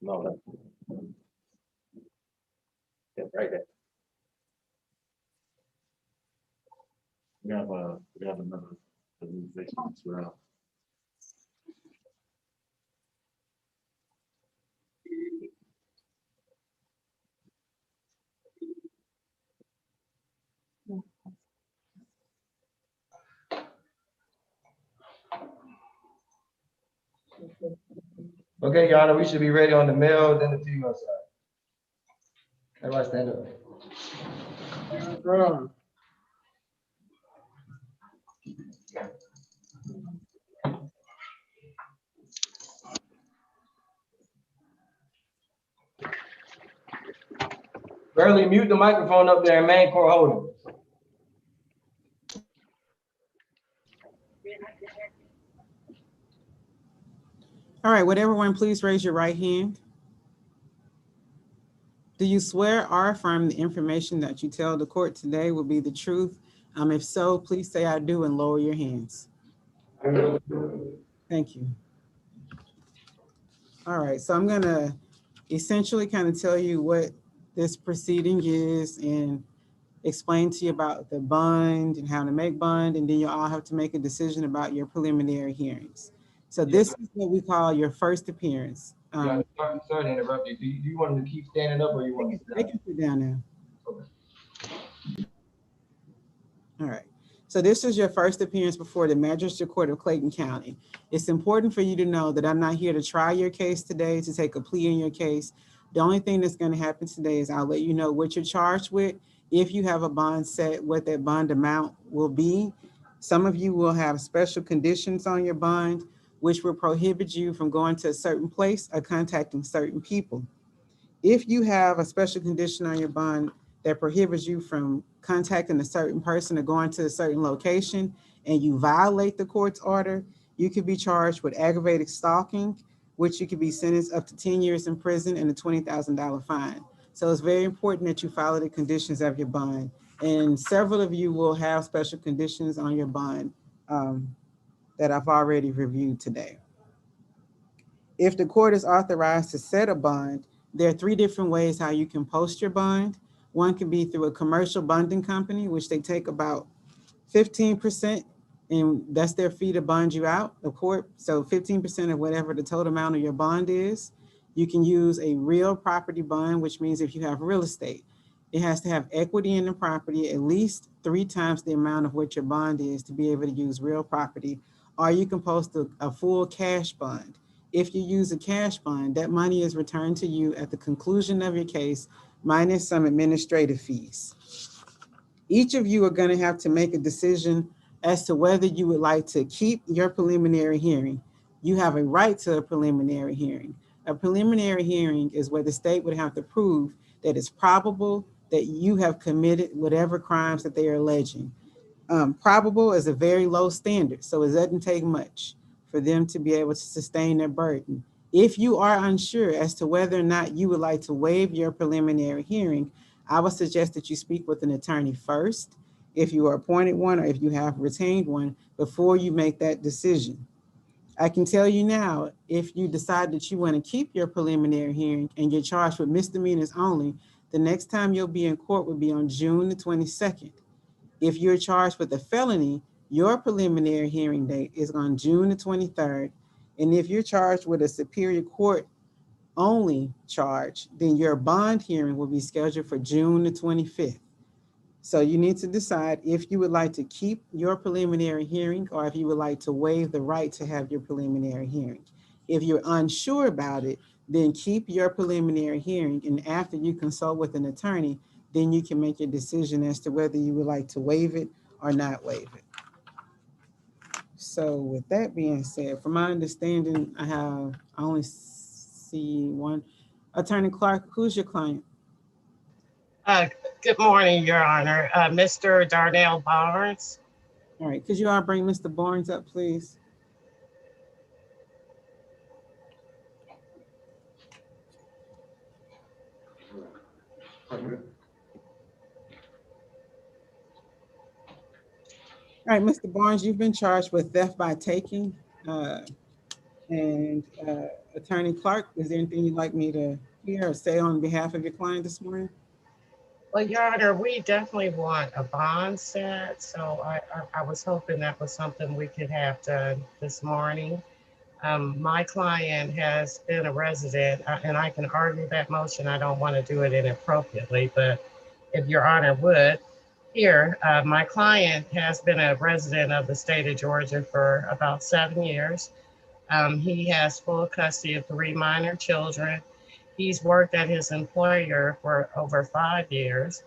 No, no. Yeah, right there. We have another organization as well. Okay, Your Honor, we should be ready on the male, then the female side. Everybody stand up. Barely mute the microphone up there and main court holding. All right, would everyone please raise your right hand? Do you swear or affirm the information that you tell the court today will be the truth? If so, please say I do and lower your hands. Thank you. All right, so I'm gonna essentially kind of tell you what this proceeding is and explain to you about the bond and how to make bond, and then you'll all have to make a decision about your preliminary hearings. So this is what we call your first appearance. Sorry to interrupt you. Do you want them to keep standing up or you want to sit down? They can sit down now. Okay. All right. So this is your first appearance before the Magistrate Court of Clayton County. It's important for you to know that I'm not here to try your case today, to take a plea in your case. The only thing that's going to happen today is I'll let you know what you're charged with. If you have a bond set, what that bond amount will be. Some of you will have special conditions on your bond, which will prohibit you from going to a certain place or contacting certain people. If you have a special condition on your bond that prohibits you from contacting a certain person or going to a certain location and you violate the court's order, you could be charged with aggravated stalking, which you could be sentenced up to 10 years in prison and a $20,000 fine. So it's very important that you follow the conditions of your bond. And several of you will have special conditions on your bond that I've already reviewed today. If the court is authorized to set a bond, there are 3 different ways how you can post your bond. One can be through a commercial bonding company, which they take about 15%, and that's their fee to bond you out of court. So 15% of whatever the total amount of your bond is. You can use a real property bond, which means if you have real estate, it has to have equity in the property at least 3 times the amount of what your bond is to be able to use real property. Or you can post a full cash bond. If you use a cash bond, that money is returned to you at the conclusion of your case, minus some administrative fees. Each of you are going to have to make a decision as to whether you would like to keep your preliminary hearing. You have a right to a preliminary hearing. A preliminary hearing is where the state would have to prove that it's probable that you have committed whatever crimes that they are alleging. Probable is a very low standard, so it doesn't take much for them to be able to sustain their burden. If you are unsure as to whether or not you would like to waive your preliminary hearing, I would suggest that you speak with an attorney first, if you are appointed one or if you have retained one, before you make that decision. I can tell you now, if you decide that you want to keep your preliminary hearing and you're charged with misdemeanors only, the next time you'll be in court will be on June the 22nd. If you're charged with a felony, your preliminary hearing date is on June the 23rd. And if you're charged with a Superior Court only charge, then your bond hearing will be scheduled for June the 25th. So you need to decide if you would like to keep your preliminary hearing or if you would like to waive the right to have your preliminary hearing. If you're unsure about it, then keep your preliminary hearing, and after you consult with an attorney, then you can make your decision as to whether you would like to waive it or not waive it. So with that being said, from my understanding, I only see one. Attorney Clark, who's your client? Good morning, Your Honor. Mr. Darnell Barnes. All right, could you all bring Mr. Barnes up, please? All right, Mr. Barnes, you've been charged with theft by taking. And Attorney Clark, is there anything you'd like me to hear or say on behalf of your client this morning? Well, Your Honor, we definitely want a bond set, so I was hoping that was something we could have done this morning. My client has been a resident, and I can argue that motion. I don't want to do it inappropriately, but if Your Honor would, here, my client has been a resident of the state of Georgia for about 7 years. He has full custody of 3 minor children. He's worked at his employer for over 5 years.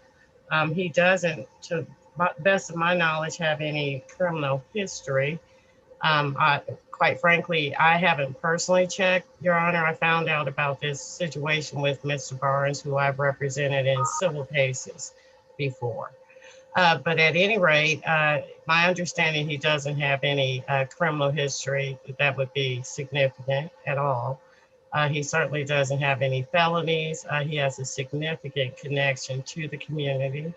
He doesn't, to the best of my knowledge, have any criminal history. Quite frankly, I haven't personally checked, Your Honor. I found out about this situation with Mr. Barnes, who I've represented in civil cases before. But at any rate, my understanding, he doesn't have any criminal history that would be significant at all. He certainly doesn't have any felonies. He has a significant connection to the community.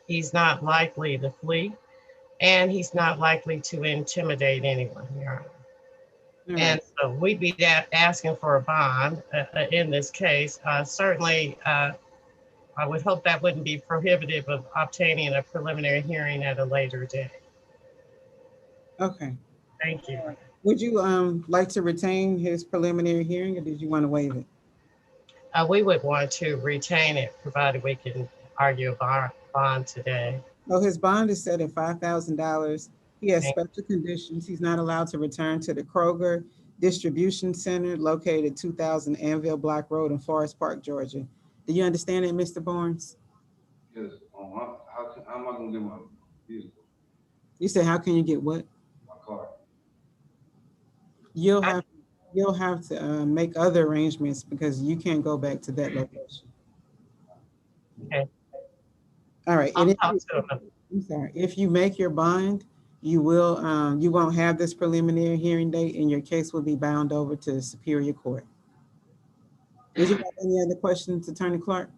He's not likely to flee, and he's not likely to intimidate anyone, Your Honor. And so we'd be asking for a bond in this case. Certainly, I would hope that wouldn't be prohibitive of obtaining a preliminary hearing at a later date. Okay. Thank you. Would you like to retain his preliminary hearing, or did you want to waive it? We would want to retain it, provided we can argue a bond today. So his bond is set at $5,000. He has special conditions. He's not allowed to return to the Kroger Distribution Center located 2000 Anvil Block Road in Forest Park, Georgia. Do you understand it, Mr. Barnes? Yes. How am I gonna get my vehicle? You said, how can you get what? My car. You'll have to make other arrangements because you can't go back to that location. Okay. All right. I'm sorry. If you make your bond, you will you won't have this preliminary hearing date, and your case will be bound over to the Superior Court. Did you have any other questions, Attorney Clark?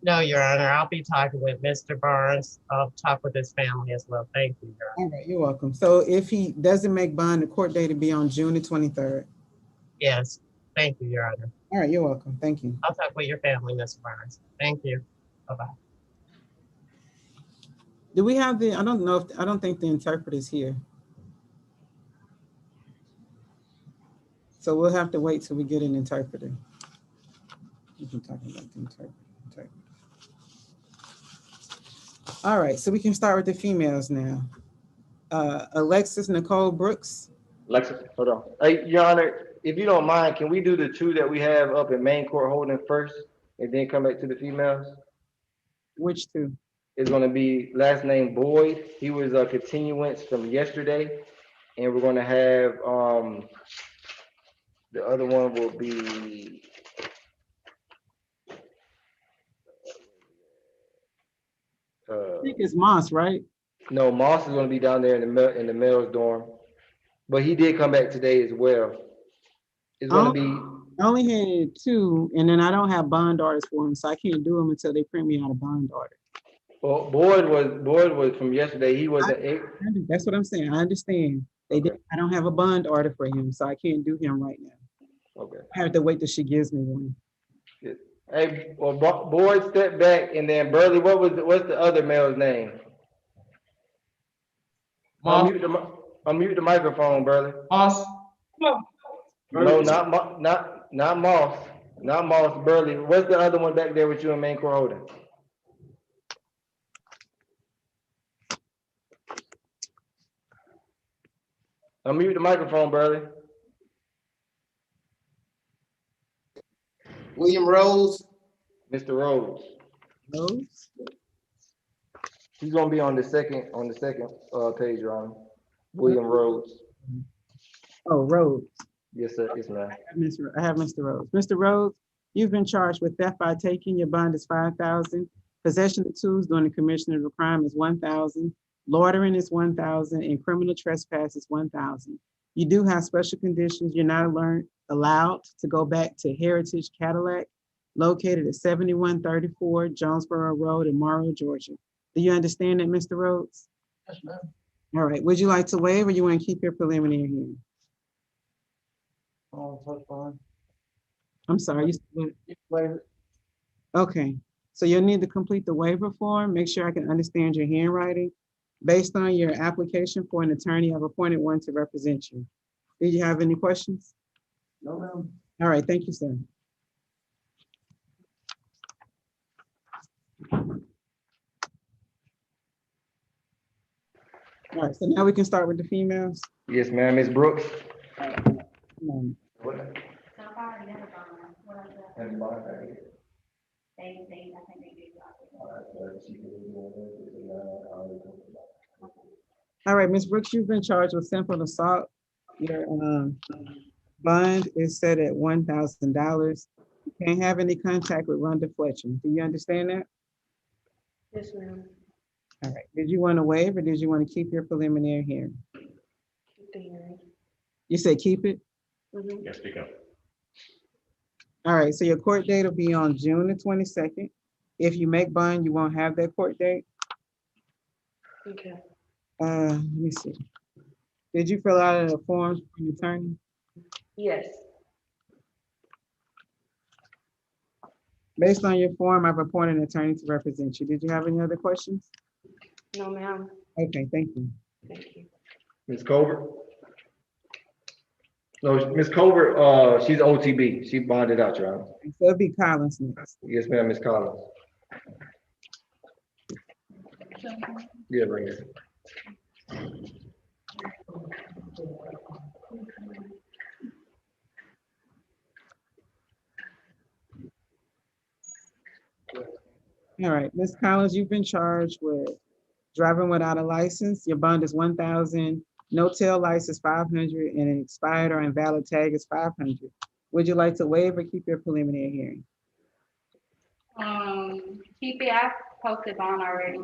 No, Your Honor. I'll be talking with Mr. Barnes. I'll talk with his family as well. Thank you, Your Honor. All right, you're welcome. So if he doesn't make bond, the court date will be on June the 23rd. Yes. Thank you, Your Honor. All right, you're welcome. Thank you. I'll talk with your family, Mr. Barnes. Thank you. Bye-bye. Do we have I don't think the interpreter's here. So we'll have to wait till we get an interpreter. We've been talking about the interpreter. All right, so we can start with the females now. Alexis Nicole Brooks. Alexis, hold on. Hey, Your Honor, if you don't mind, can we do the 2 that we have up in main court holding first and then come back to the females? Which 2? It's gonna be last name Boyd. He was a continuance from yesterday. And we're gonna have, the other one will be, I think it's Moss, right? no, Moss is gonna be down there in the male's dorm. But he did come back today as well. It's gonna be. I only had 2, and then I don't have bond orders for him, so I can't do them until they print me out a bond order. Well, Boyd was from yesterday. He wasn't. That's what I'm saying. I understand. I don't have a bond order for him, so I can't do him right now. Okay. I have to wait till she gives me one. Good. Hey, well, Boyd stepped back, and then Burley. What's the other male's name? Unmute the microphone, Burley. Moss. No, not Moss. Not Moss. Burley. What's the other one back there with you in main court holding? Unmute the microphone, Burley. William Rose. Mr. Rhodes. Rose? He's gonna be on the second page, Ron. William Rhodes. Oh, Rhodes. Yes, sir. Yes, ma'am. I have Mr. Rhodes. Mr. Rhodes, you've been charged with theft by taking. Your bond is $5,000. Possession of tools during the commission of a crime is $1,000. Loitering is $1,000, and criminal trespass is $1,000. You do have special conditions. You're not allowed to go back to Heritage Cadillac, located at 7134 Jonesboro Road in Morrow, Georgia. Do you understand that, Mr. Rhodes? Yes, ma'am. All right, would you like to waive or you want to keep your preliminary hearing? I'm sorry, okay, so you'll need to complete the waiver form. Make sure I can understand your handwriting. Based on your application for an attorney, I've appointed one to represent you. Did you have any questions? No, ma'am. All right, thank you, sir. All right, so now we can start with the females. Yes, ma'am, Ms. Brooks. What? All right, Ms. Brooks, you've been charged with simple assault. Your bond is set at $1,000. You can't have any contact with Rhonda Fletcher. Do you understand that? Yes, ma'am. All right. Did you want to waive or did you want to keep your preliminary hearing? Keep the hearing. You said keep it? Mhm. Yes, speak up. All right, so your court date will be on June the 22nd. If you make bond, you won't have that court date. Okay. Let me see. Did you fill out a form for an attorney? Yes. Based on your form, I've appointed an attorney to represent you. Did you have any other questions? No, ma'am. Okay, thank you. Thank you. Ms. Colbert? No, Ms. Colbert, she's OTB. She bonded out, Your Honor. So it'll be Collins next. Yes, ma'am, Ms. Collins. Yeah, bring it. All right, Ms. Collins, you've been charged with driving without a license. Your bond is 1,000, no tail license 500, and an expired or invalid tag is 500. Would you like to waive or keep your preliminary hearing? Keep it, I posted bond already.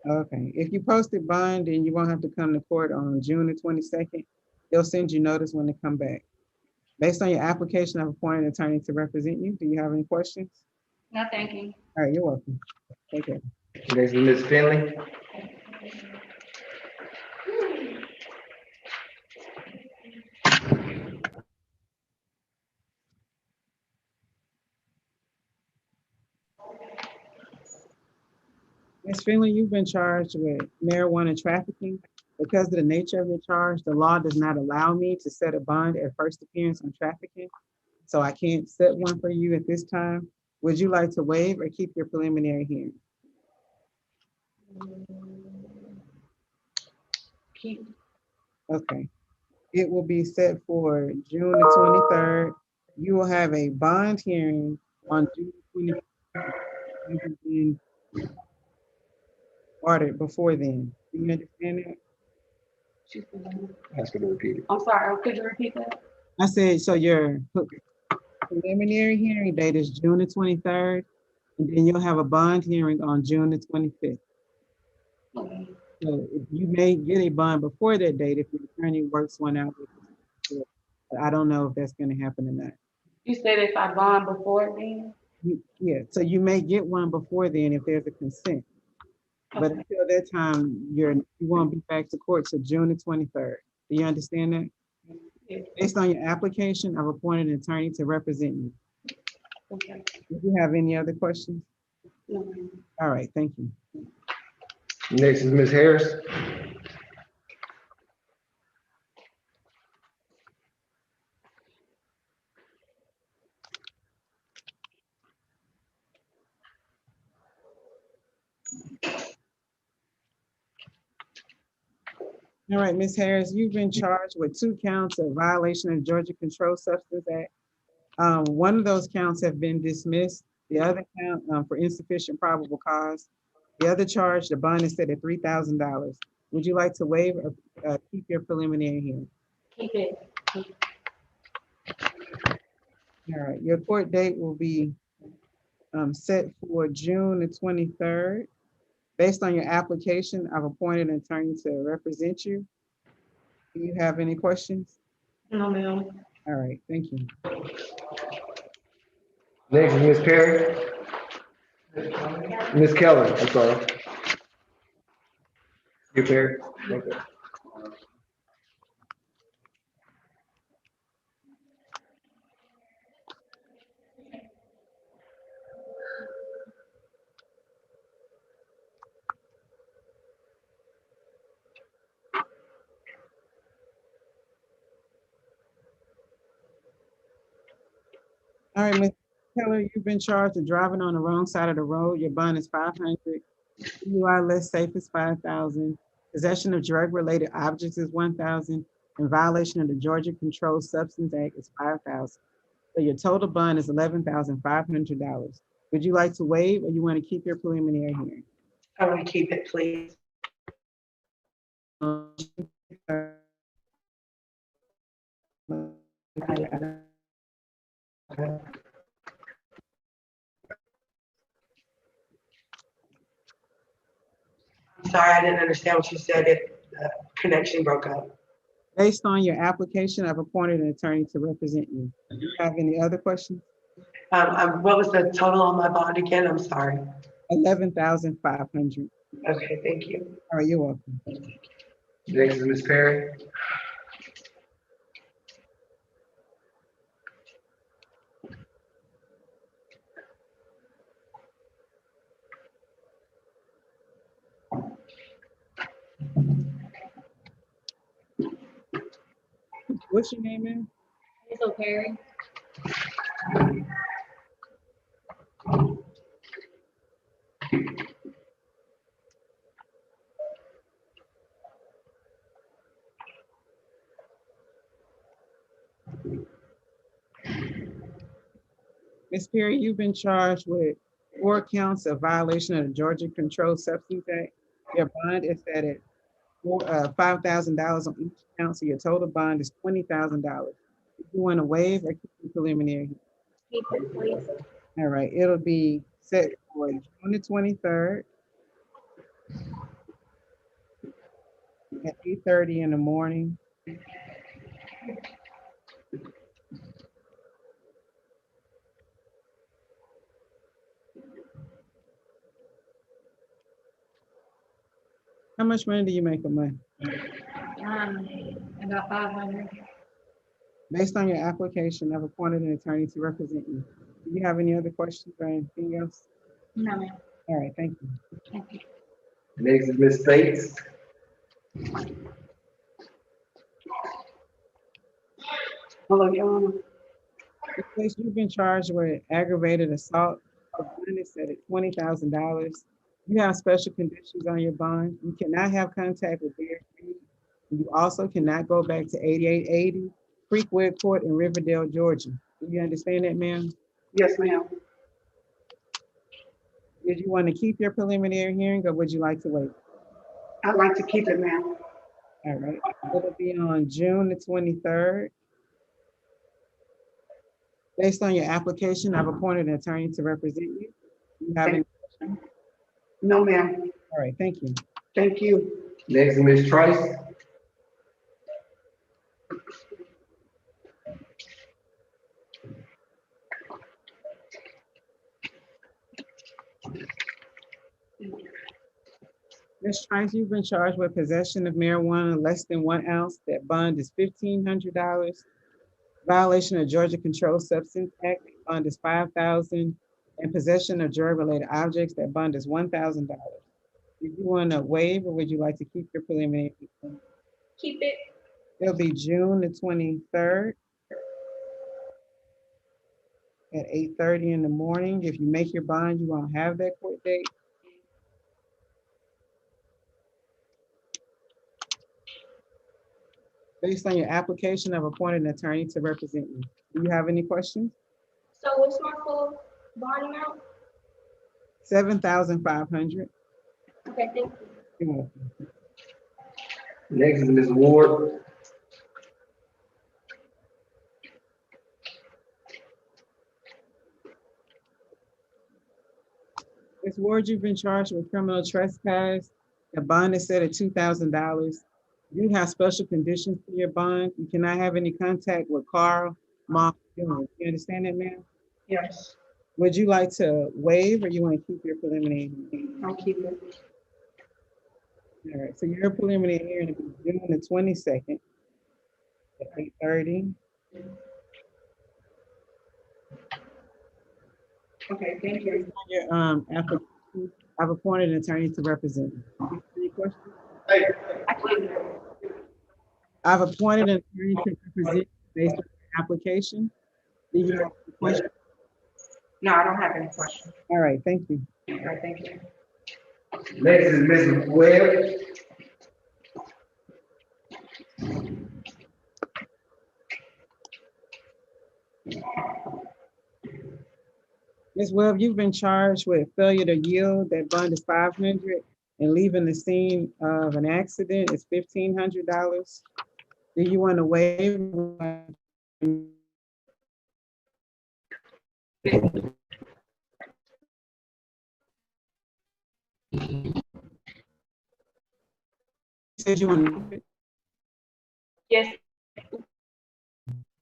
Okay, if you posted bond, then you won't have to come to court on June the 22nd. They'll send you notice when they come back. Based on your application, I've appointed an attorney to represent you. Do you have any questions? No, thank you. All right, you're welcome. Take care. Next is Ms. Finley. Ms. Finley, you've been charged with marijuana trafficking. Because of the nature of your charge, the law does not allow me to set a bond at first appearance on trafficking. So I can't set one for you at this time. Would you like to waive or keep your preliminary hearing? Keep. Okay. It will be set for June the 23rd. You will have a bond hearing on June 23rd. You have been ordered before then. Do you understand that? Ask her to repeat it. I'm sorry, could you repeat that? I said, so your preliminary hearing date is June the 23rd, and then you'll have a bond hearing on June the 25th. Okay. So you may get a bond before that date if your attorney works one out with you. But I don't know if that's gonna happen or not. You said if I bond before then? Yeah, so you may get one before then if there's a consent. But Okay. until that time, you won't be back to court till June the 23rd. Do you understand that? Yes. Based on your application, I've appointed an attorney to represent you. Okay. Do you have any other questions? No, ma'am. All right, thank you. Next is Ms. Harris. All right, Ms. Harris, you've been charged with 2 counts of violation of Georgia Controlled Substance Act. One of those counts have been dismissed. The other count for insufficient probable cause. The other charge, the bond is set at $3,000. Would you like to waive or keep your preliminary hearing? Keep it. All right, your court date will be set for June the 23rd. Based on your application, I've appointed an attorney to represent you. Do you have any questions? No, ma'am. All right, thank you. Next is Ms. Perry. Ms. Keller, I'm sorry. You Perry? Okay. All right, Ms. Keller, you've been charged with driving on the wrong side of the road. Your bond is 500. DUI less safe is 5,000. Possession of drug-related objects is 1,000. And violation of the Georgia Controlled Substance Act is 5,000. So your total bond is $11,500. Would you like to waive, or you want to keep your preliminary hearing? I want to keep it, please. I'm sorry, I didn't understand what you said. Connection broke up. Based on your application, I've appointed an attorney to represent you. Do you have any other questions? What was the total on my bond again? I'm sorry. 11,500. Okay, thank you. All right, you're welcome. Next is Ms. Perry. What's your name, man? Hazel Perry. Ms. Perry, you've been charged with 4 counts of violation of the Georgia Controlled Substance Act. Your bond is set at $5,000 on each count, so your total bond is $20,000. If you want to waive or keep the preliminary? Keep it, please. All right, it'll be set for June the 23rd at 8:30 in the morning. How much money do you make a month? About 500. Based on your application, I've appointed an attorney to represent you. Do you have any other questions or anything else? No, ma'am. All right, thank you. Thank you. Next is Ms. Bates. Hello, Your Honor. Because you've been charged with aggravated assault, the bond is set at $20,000. You have special conditions on your bond. You cannot have contact with Bear Creek. You also cannot go back to 8880 Creekwood Court in Riverdale, Georgia. Do you understand that, ma'am? Yes, ma'am. Did you want to keep your preliminary hearing, or would you like to wait? I'd like to keep it, ma'am. All right, it'll be on June the 23rd. Based on your application, I've appointed an attorney to represent you. Do you have any questions? No, ma'am. All right, thank you. Thank you. Next is Ms. Trice. Ms. Trice, you've been charged with possession of marijuana less than 1 ounce. That bond is $1,500. Violation of Georgia Controlled Substance Act, that bond is $5,000. And possession of drug-related objects, that bond is $1,000. Did you want to waive, or would you like to keep your preliminary? Keep it. It'll be June the 23rd at 8:30 in the morning. If you make your bond, you won't have that court date. Based on your application, I've appointed an attorney to represent you. Do you have any questions? So what's my full bond amount? $7,500. Okay, thank you. You're welcome. Next is Ms. Ward. Ms. Ward, you've been charged with criminal trespass. The bond is set at $2,000. You have special conditions for your bond. You cannot have any contact with Carl, Mark, Jr. You understand that, ma'am? Yes, Would you like to waive, or you want to keep your preliminary? I'll keep it. All right, so your preliminary hearing will be June the 22nd at 8:30. Okay, thank you. Your application, I've appointed an attorney to represent you. Any questions? I've appointed an attorney to represent you based on your application. Do you have any questions? No, I don't have any questions. All right, thank you. All right, thank you. Next is Ms. Webb. Ms. Webb, you've been charged with failure to yield. That bond is $500, and leaving the scene of an accident is $1,500. Do you want to waive? Said you want to. Yes.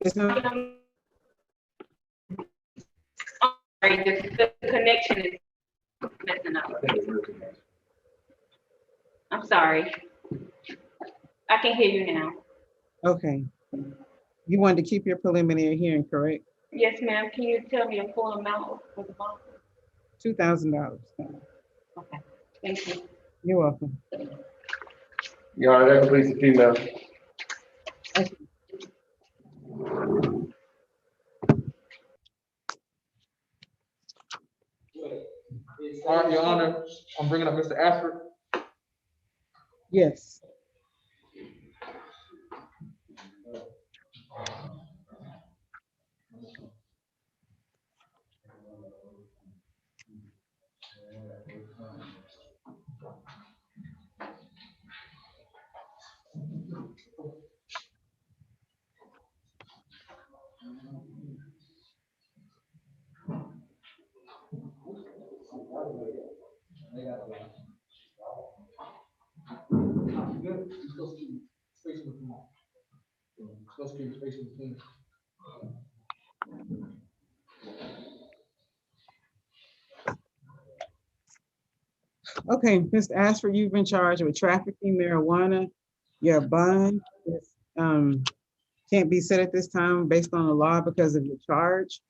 It's not. Sorry, the connection is messing up. I'm sorry. I can hear you now. Okay. You wanted to keep your preliminary hearing, correct? Yes, ma'am. Can you tell me a full amount of the bond? $2,000. Okay, thank you. You're welcome. Your Honor, that completes the female. All right, Your Honor, I'm bringing up Mr. Ashford. Yes. Okay, Mr. Ashford, you've been charged with trafficking marijuana. Your bond is, can't be set at this time based on the law because of your charge.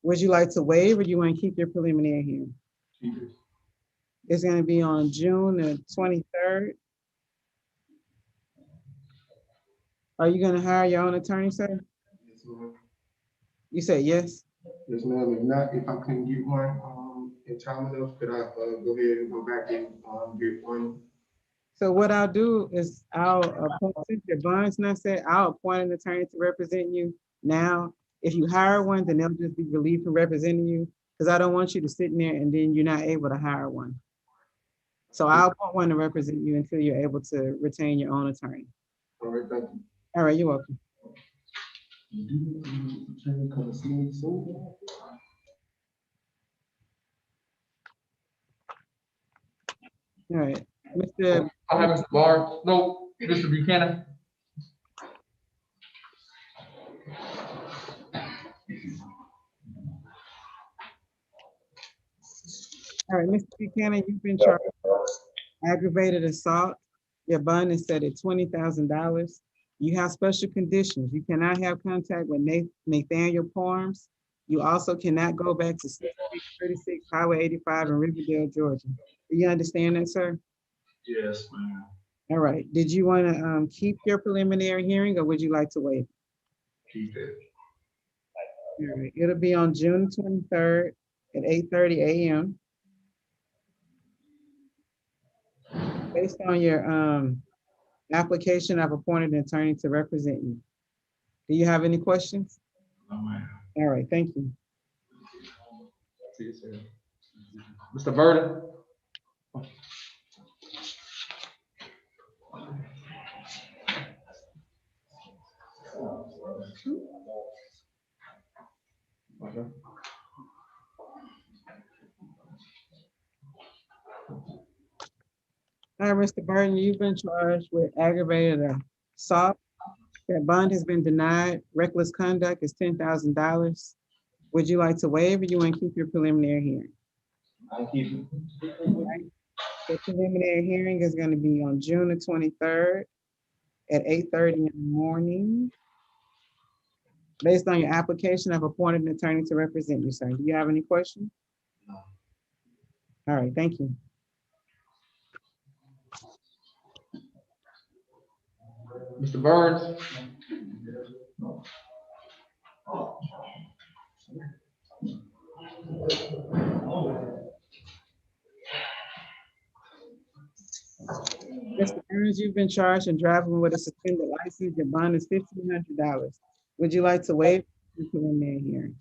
Would you like to waive, or do you want to keep your preliminary hearing? It's going to be on June the 23rd. Are you going to hire your own attorney, sir? Yes, ma'am. You said yes? Yes, ma'am. If not, if I couldn't get one, in time enough, could I, go ahead and go back and, get one? So what I'll do is I'll appoint, since your bond's not set, I'll appoint an attorney to represent you now. If you hire one, then they'll just be relieved from representing you, because I don't want you to sit in there and then you're not able to hire one. So I'll appoint one to represent you until you're able to retain your own attorney. All right, thank you. All right, you're welcome. Come see me soon. All right, Mr. I have Mr. Barr, no, Mr. Buchanan. All right, Mr. Buchanan, you've been charged with aggravated assault. Your bond is set at $20,000. You have special conditions. You cannot have contact with Nathaniel Parms. You also cannot go back to 6636 Highway 85 in Riverdale, Georgia. Do you understand that, sir? Yes, ma'am. All right. Did you want to keep your preliminary hearing, or would you like to wait? Keep it. All right. It'll be on June 23rd at 8:30 a.m. Based on your application, I've appointed an attorney to represent you. Do you have any questions? No, ma'am. All right, thank you. Mr. Burden. Okay. All right, Mr. Burton, you've been charged with aggravated assault. That bond has been denied. Reckless conduct is $10,000. Would you like to waive, or you want to keep your preliminary hearing? I'll keep it. The preliminary hearing is going to be on June the 23rd at 8:30 in the morning. Based on your application, I've appointed an attorney to represent you, sir. Do you have any questions? No. All right, thank you. Mr. Burns. Mr. Burns, you've been charged in driving with a suspended license. Your bond is $1,500. Would you like to waive the preliminary hearing?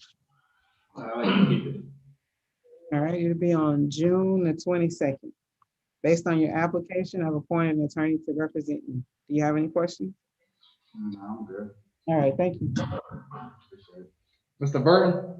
All right, it'll be on June the 22nd. Based on your application, I've appointed an attorney to represent you. Do you have any questions? No, I'm good. All right, thank you. Mr. Burton.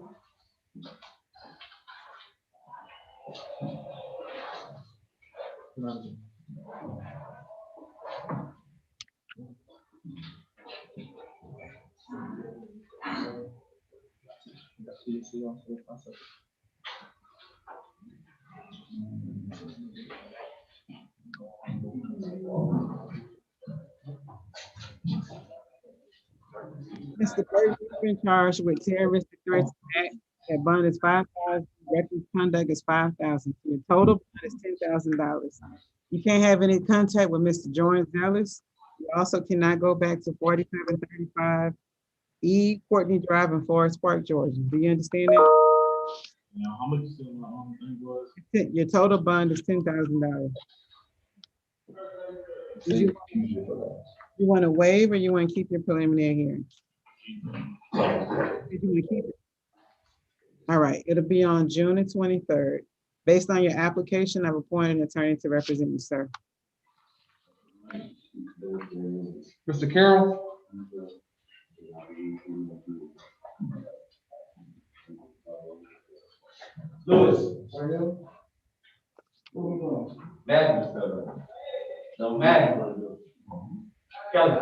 Mr. Burton, you've been charged with terroristic threats act. That bond is $5,000. Reckless conduct is $5,000. Your total bond is $10,000. You can't have any contact with Mr. Jordan Ellis. You also cannot go back to 4735 E Courtney Drive in Forest Park, Georgia. Do you understand that? Now, how much you said my thing was? Your total bond is $10,000. You want to waive or you want to keep your preliminary hearing? Did you want to keep it? All right, it'll be on June the 23rd. Based on your application, I've appointed an attorney to represent you, sir. Mr. Carroll. Lewis. Magnus. No, Magnus. Kelly.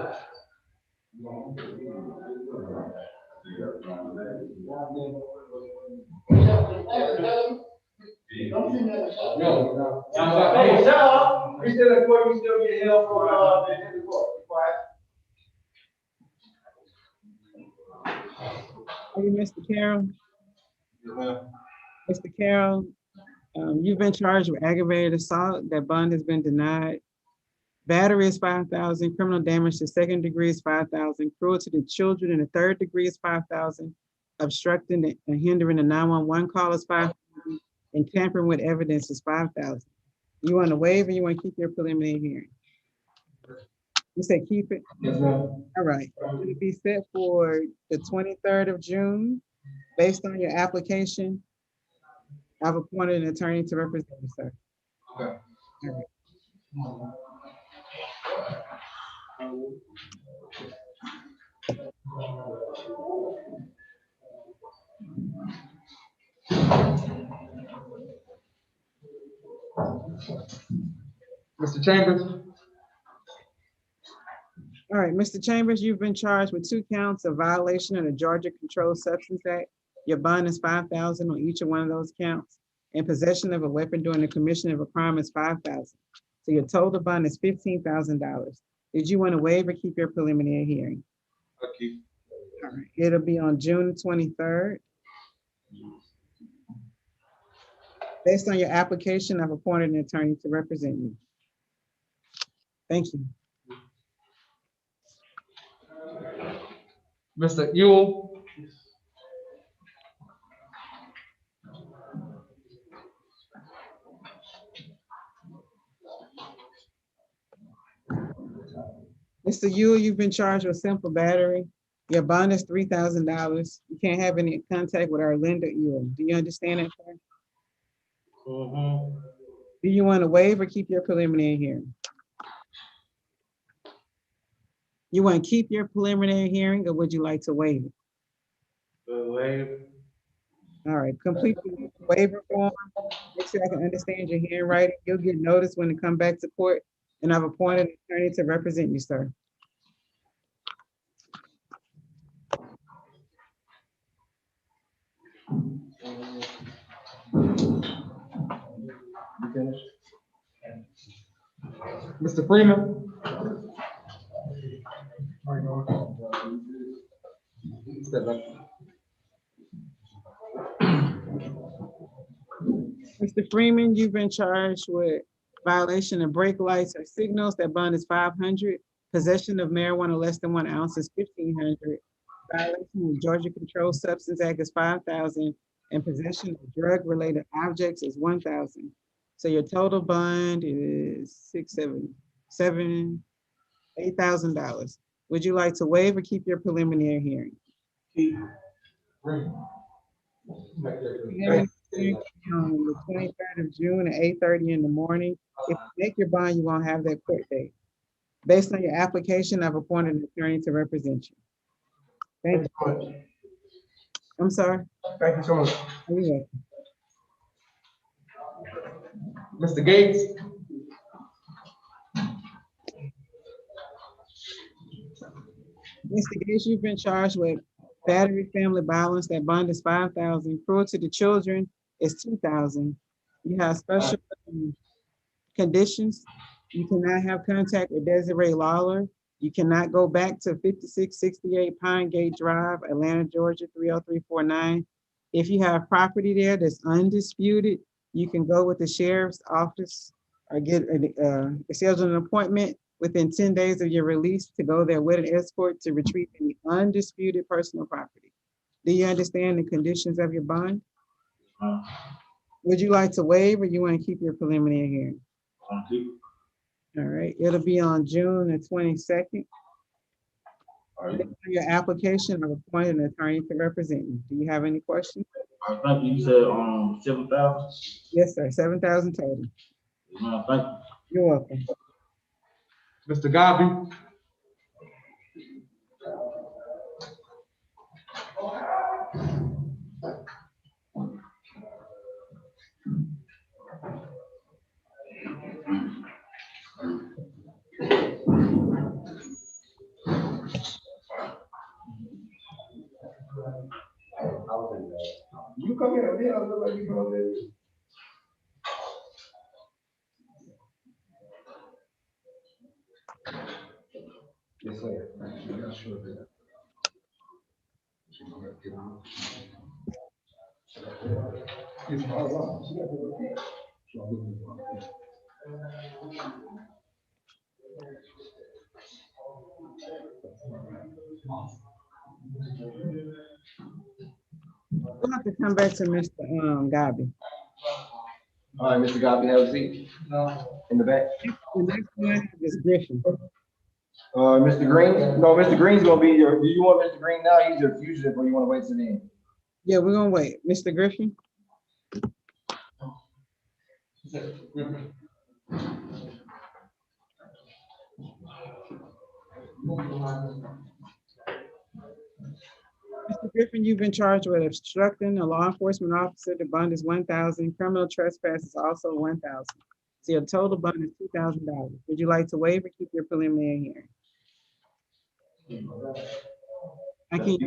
Hey, shut up. We still in court, we still get help from, the court. Be quiet. Are you Mr. Carroll? Mr. Carroll, you've been charged with aggravated assault. That bond has been denied. Battery is $5,000. Criminal damage to second degree is $5,000. Cruelty to children in the third degree is $5,000. Obstructing and hindering a 911 call is $5,000. And tampering with evidence is $5,000. You want to waive or you want to keep your preliminary hearing? You say keep it? Yes, ma'am. All right. It'll be set for the 23rd of June. Based on your application, I've appointed an attorney to represent you, sir. Okay. All right. Mr. Chambers. All right, Mr. Chambers, you've been charged with 2 counts of violation of the Georgia Controlled Substance Act. Your bond is $5,000 on each of one of those counts. And possession of a weapon during the commission of a crime is $5,000. So your total bond is $15,000. Did you want to waive or keep your preliminary hearing? Okay. All right, it'll be on June 23rd. Based on your application, I've appointed an attorney to represent you. Thank you. Mr. Ewell. Mr. Ewell, you've been charged with simple battery. Your bond is $3,000. You can't have any contact with our lender, Ewell. Do you understand that, sir? Do you want to waive or keep your preliminary hearing? You want to keep your preliminary hearing or would you like to waive it? Waive. All right, complete the waiver form. Make sure I can understand your handwriting. You'll get notice when to come back to court, and I've appointed an attorney to represent you, sir. You finished? Mr. Freeman? Step back. Mr. Freeman, you've been charged with violation of brake lights or signals. That bond is 500. Possession of marijuana less than 1 ounce is 1,500. Violation of Georgia Controlled Substance Act is 5,000. And possession of drug-related objects is 1,000. So your total bond is $8,000. Would you like to waive or keep your preliminary hearing? On the 23rd of June at 8:30 in the morning. If you make your bond, you won't have that court date. Based on your application, I've appointed an attorney to represent you. Thank you. I'm sorry. Thank you so much. You're welcome. Mr. Gates? Mr. Gates, you've been charged with battery, family violence. That bond is 5,000. Cruelty to children is 2,000. You have special conditions. You cannot have contact with Desiree Lawler. You cannot go back to 5668 Pine Gate Drive, Atlanta, Georgia, 30349. If you have property there that's undisputed, you can go with the sheriff's office or get schedule an appointment within 10 days of your release to go there with an escort to retrieve any undisputed personal property. Do you understand the conditions of your bond? Would you like to waive or you want to keep your preliminary hearing? All right, it'll be on June the 22nd. Your application, I've appointed an attorney to represent you. Do you have any questions? Thank you. You said 7,000? Yes, sir, 7,000 total. Thank you. You're welcome. Mr. Garvey? You come here, yeah, look like you come there. Yes, sir. We'll have to come back to Mr. Gabi. All right, Mr. Gopi, have a seat. In the back. The next one is Griffin. Mr. Green? No, Mr. Green's gonna be your, do you want Mr. Green now? He's your fugitive, or you wanna wait till the end? Yeah, we're gonna wait. Mr. Griffin? Mr. Griffin, you've been charged with obstructing a law enforcement officer. The bond is 1,000. Criminal trespass is also 1,000. So your total bond is $2,000. Would you like to waive or keep your preliminary hearing? I can't.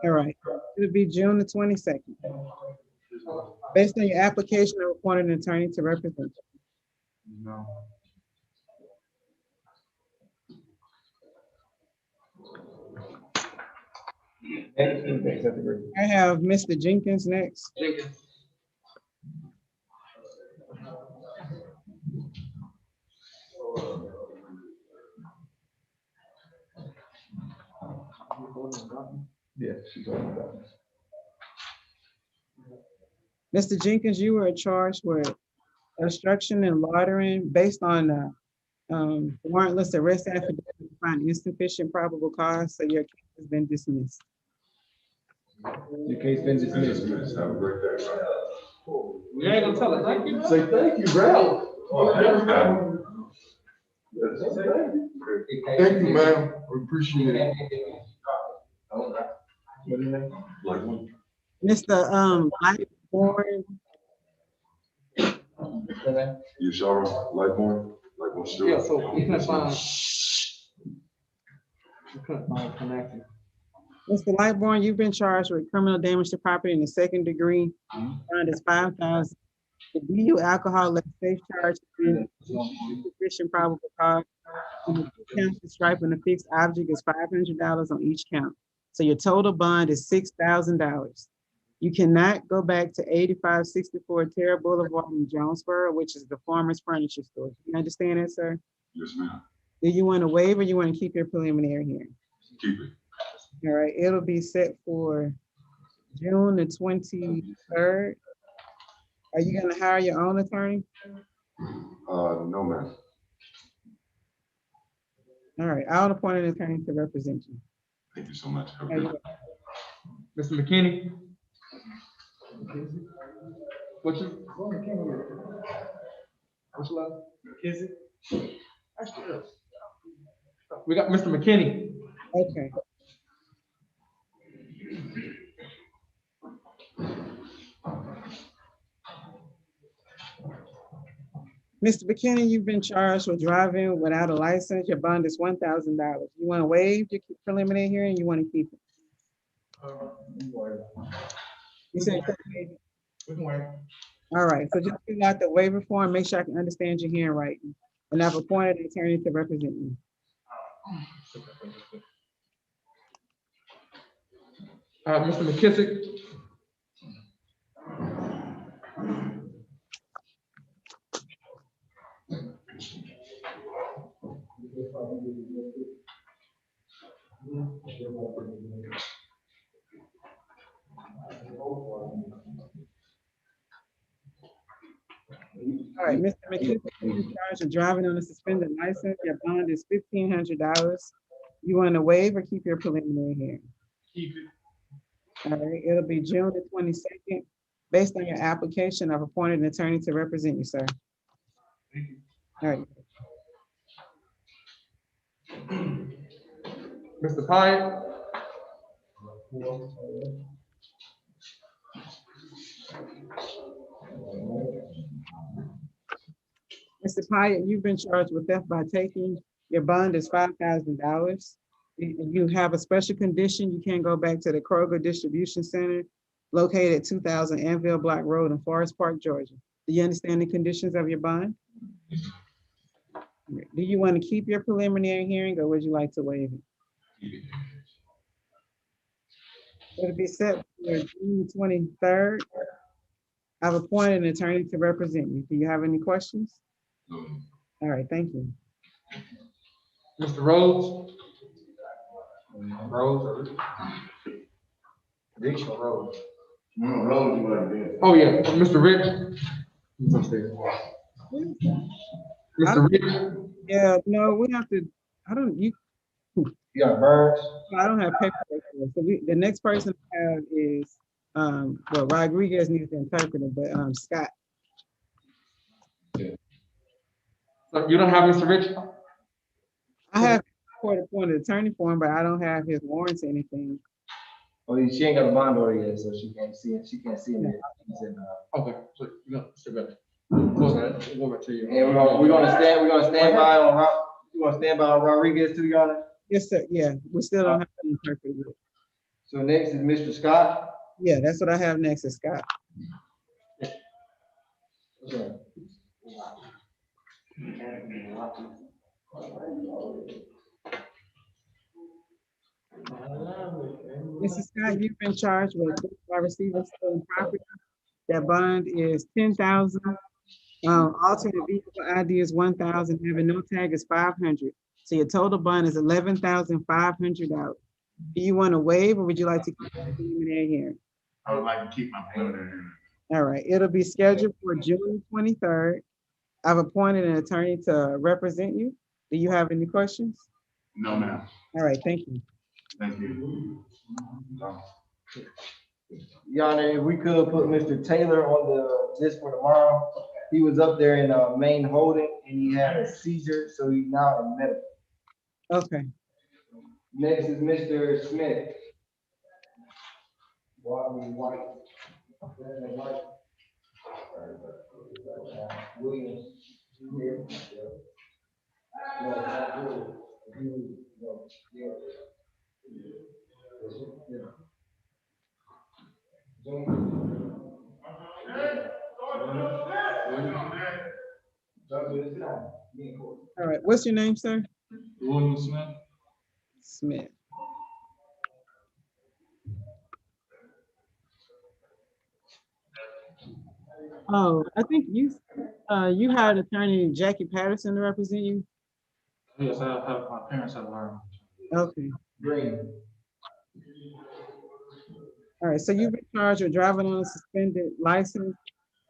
All right, it'll be June the 22nd. Based on your application, I appointed an attorney to represent you. I have Mr. Jenkins next. Yeah, she's on that. Mr. Jenkins, you were charged with obstruction and loitering based on warrantless arrest affidavit to find insufficient probable cause, so your case has been dismissed. Your case been dismissed. Have a great day. We ain't gonna tell her, thank you. Say thank you, bro. Thank you, ma'am. We appreciate it. What is it? Like one. Mr. Lightborn, You sure? Like one? Like one still? Yeah, so we couldn't find. We couldn't find connection. Mr. Lightborn, you've been charged with criminal damage to property in the 2nd degree. Bond is 5,000. The DU alcohol less safe charge has been sufficient probable cause. And the two counts of striping a fixed object is $500 on each count. So your total bond is $6,000. You cannot go back to 8564 Terra Boulevard in Jonesboro, which is the farmer's furniture store. You understand that, sir? Yes, ma'am. Do you want to waive or you want to keep your preliminary hearing? Keep it. All right, it'll be set for June the 23rd. Are you gonna hire your own attorney? No, ma'am. All right, I'll appoint an attorney to represent you. Thank you so much. Have a Okay. good night. Mr. McKinney? What you? What's your last? McKinney? We got Mr. McKinney. Okay. Mr. McKinney, you've been charged with driving without a license. Your bond is $1,000. You want to waive your preliminary hearing? You want to keep it? You said you could waive it. All right, so just fill out the waiver form, make sure I can understand your handwriting. And I've appointed an attorney to represent you. Mr. McKissick? All right, Mr. McKissick, you're in charge of driving on a suspended license. Your bond is $1,500. You want to waive or keep your preliminary hearing? Keep it. All right, it'll be June the 22nd. Based on your application, I've appointed an attorney to represent you, sir. Thank you. All right, Mr. Pyatt? Mr. Pyatt, you've been charged with theft by taking. Your bond is $5,000. You have a special condition. You can't go back to the Kroger Distribution Center located at 2000 Anvil Block Road in Forest Park, Georgia. Do you understand the conditions of your bond? Do you want to keep your preliminary hearing or would you like to waive it? It'll be set for June 23rd. I've appointed an attorney to represent you. Do you have any questions? No. All right, thank you. Mr. Rhodes? Rose. Additional Rose. No, Rose, you like that. Oh, yeah, Mr. Rich? Mr. Rich? Yeah, no, we have to, You got Burns. I don't have paperwork for it. So the next person I have is, well, Rodriguez needs the interpreter, but Scott. So you don't have Mr. Rich? I have court appointed attorney for him, but I don't have his warrants or anything. Oh, she ain't got a bond order yet, so she can't see it. She can't see it. He's in, Okay, so you got Mr. Rich. Go back to you. And we're gonna stand by on Rodriguez too, Your Honor. Yes, sir. Yeah, we still don't have an interpreter yet. So next is Mr. Scott. Yeah, that's what I have next is Scott. Mr. Scott, you've been charged with by receiving stolen property. That bond is $10,000. Alternate vehicle ID is $1,000. Having no tag is $500. So your total bond is $11,500. Do you want to waive or would you like to keep the preliminary hearing? I would like to keep my preliminary. All right, it'll be scheduled for June 23rd. I've appointed an attorney to represent you. Do you have any questions? No, ma'am. All right, thank you. Thank you. Your Honor, if we could put Mr. Taylor on the list for tomorrow. He was up there in Maine holding and he had a seizure, so he's now in medical. Okay, Next is Mr. Smith. Williams. All right, what's your name, sir? William Smith. Smith. Oh, I think you hired attorney Jackie Patterson to represent you? Yes, my parents have learned. Okay. Green. All right, so you've been charged with driving on a suspended license.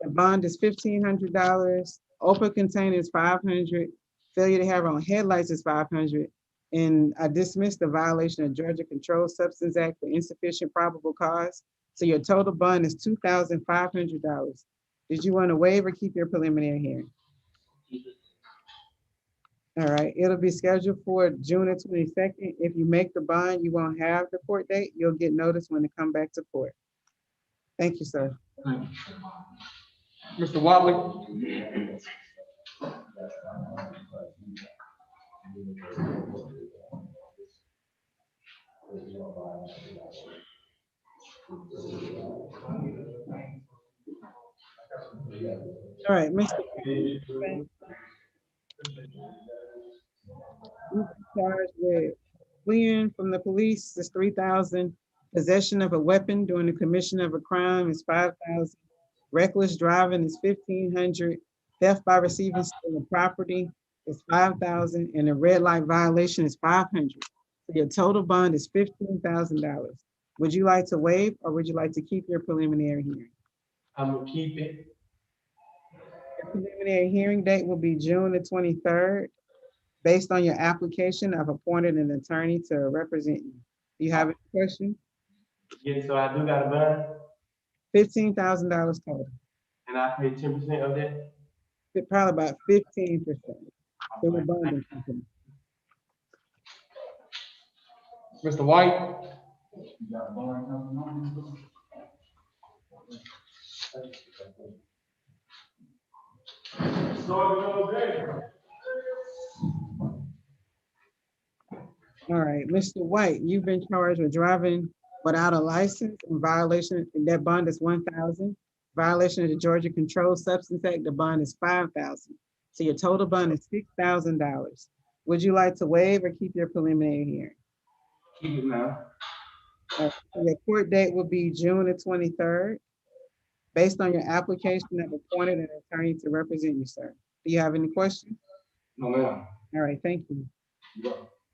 The bond is $1,500. Open container is $500. Failure to have on headlights is $500. And I dismissed the violation of Georgia Controlled Substance Act for insufficient probable cause. So your total bond is $2,500. Did you want to waive or keep your preliminary hearing? All right, it'll be scheduled for June the 22nd. If you make the bond, you won't have the court date. You'll get notice when to come back to court. Thank you, sir. Mr. Watley. All right, Mr. You've been charged with fleeing from the police is $3,000. Possession of a weapon during the commission of a crime is $5,000. Reckless driving is $1,500. Theft by receiving stolen property is $5,000, and a red light violation is $500. So your total bond is $15,000. Would you like to waive or would you like to keep your preliminary hearing? I'm gonna keep it. Your preliminary hearing date will be June the 23rd. Based on your application, I've appointed an attorney to represent you. Do you have any questions? Yes, so I do got a bond, $15,000 total. and I pay 10% of that. Probably about 15%. Through the bonding company. Mr. White. All right, Mr. White, you've been charged with driving without a license in violation, and that bond is $1,000. Violation of the Georgia Controlled Substance Act, the bond is $5,000. So your total bond is $6,000. Would you like to waive or keep your preliminary hearing? Keep it now. So your court date will be June the 23rd. Based on your application, I've appointed an attorney to represent you, sir. Do you have any questions? No, ma'am. All right, thank you.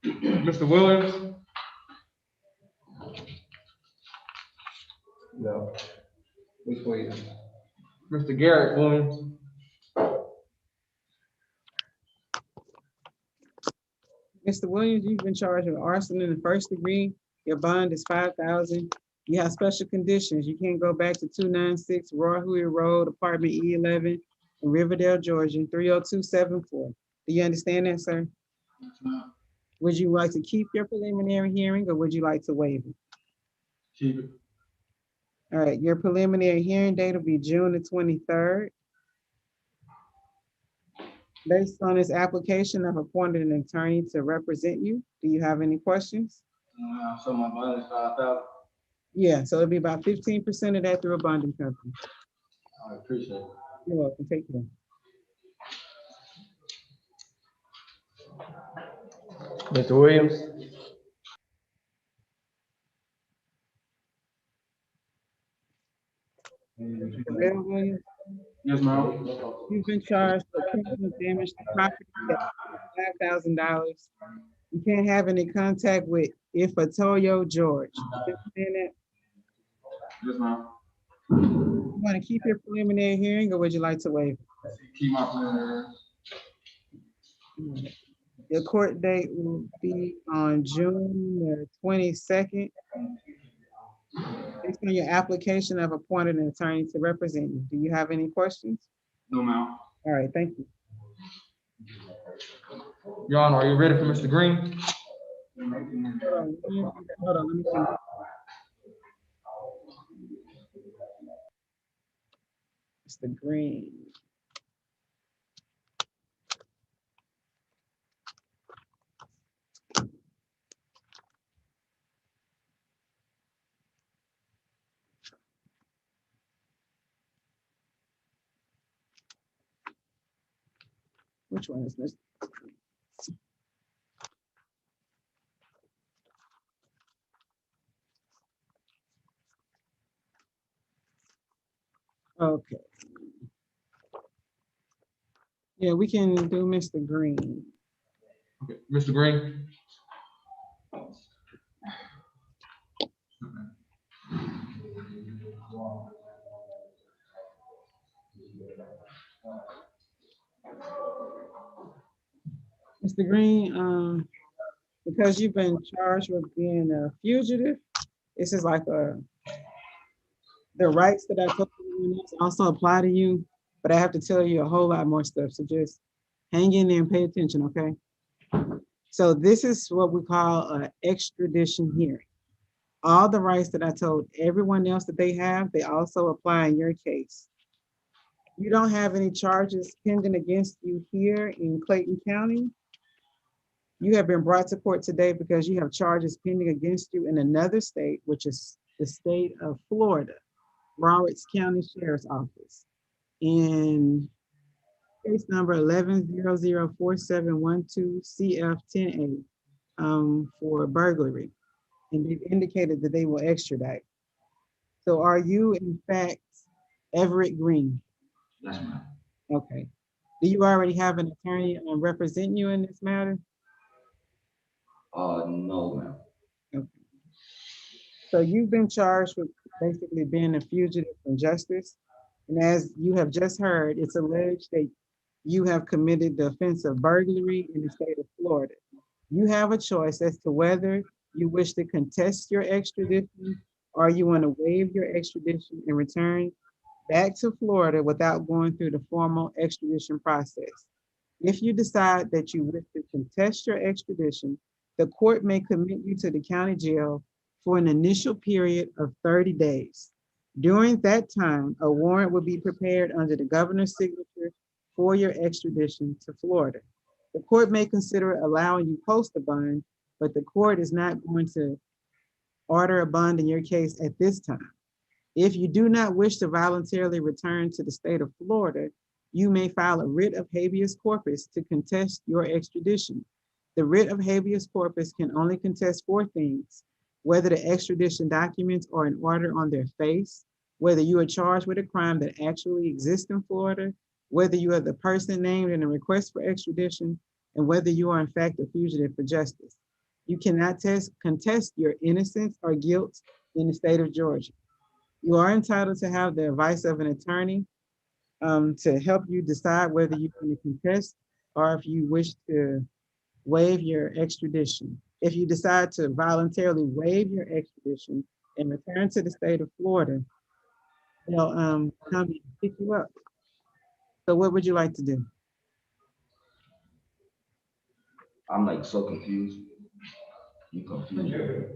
Mr. Williams. No. Which way? Mr. Garrett Williams. Mr. Williams, you've been charged with arson in the first degree. Your bond is $5,000. You have special conditions. You can't go back to 296 Roy Huey Road, apartment E11 in Riverdale, Georgia, 30274. Do you understand that, sir? Would you like to keep your preliminary hearing or would you like to waive it? Keep it. All right, your preliminary hearing date will be June the 23rd. Based on this application, I've appointed an attorney to represent you. Do you have any questions? So my bond is 5,000. Yeah, so it'll be about 15% of that through a bonding company. I appreciate it. You're welcome. Take care. Mr. Williams? Terrell Williams, Yes, ma'am. you've been charged with criminal damage to property at $5,000. You can't have any contact with Ifatoyo George. You understand that? Yes, ma'am. You want to keep your preliminary hearing or would you like to waive it? Keep my preliminary. Your court date will be on June the 22nd. Based on your application, I've appointed an attorney to represent you. Do you have any questions? No, ma'am. All right, thank you. Your Honor, are you ready for Mr. Green? Hold on, let me see. Mr. Green. which one is this? Okay. Yeah, we can do Mr. Green. Okay, Mr. Green? Mr. Green, because you've been charged with being a fugitive, this is like the rights that I told you also apply to you, but I have to tell you a whole lot more stuff. So just hang in there and pay attention, okay? So this is what we call an extradition hearing. All the rights that I told everyone else that they have, they also apply in your case. You don't have any charges pending against you here in Clayton County. You have been brought to court today because you have charges pending against you in another state, which is the state of Florida, Broward County Sheriff's Office. In case number 11004712 CF10A for burglary. And they've indicated that they will extradite. So are you in fact Everett Green? Yes, ma'am. Okay. Do you already have an attorney representing you in this matter? No, ma'am. Okay. So you've been charged with basically being a fugitive from justice. And as you have just heard, it's alleged that you have committed the offense of burglary in the state of Florida. You have a choice as to whether you wish to contest your extradition or you want to waive your extradition and return back to Florida without going through the formal extradition process. If you decide that you wish to contest your extradition, the court may commit you to the county jail for an initial period of 30 days. During that time, a warrant will be prepared under the governor's signature for your extradition to Florida. The court may consider allowing you post a bond, but the court is not going to order a bond in your case at this time. If you do not wish to voluntarily return to the state of Florida, you may file a writ of habeas corpus to contest your extradition. The writ of habeas corpus can only contest 4 things: whether the extradition documents are in order on their face, whether you are charged with a crime that actually exists in Florida, whether you are the person named in a request for extradition, and whether you are in fact a fugitive for justice. You cannot contest your innocence or guilt in the state of Georgia. You are entitled to have the advice of an attorney to help you decide whether you can contest or if you wish to waive your extradition. If you decide to voluntarily waive your extradition and return to the state of Florida, they'll come and pick you up. So what would you like to do? I'm like so confused. You confused.